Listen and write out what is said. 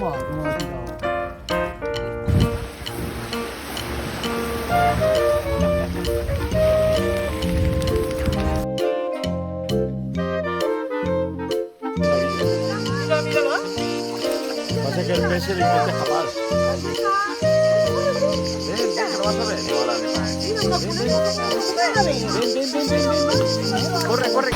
Toma, cómo lo ha tirado. Míralo. Pasa que el pez se le intenta escapar. Ven, que lo vas a ver. Ven. Corre.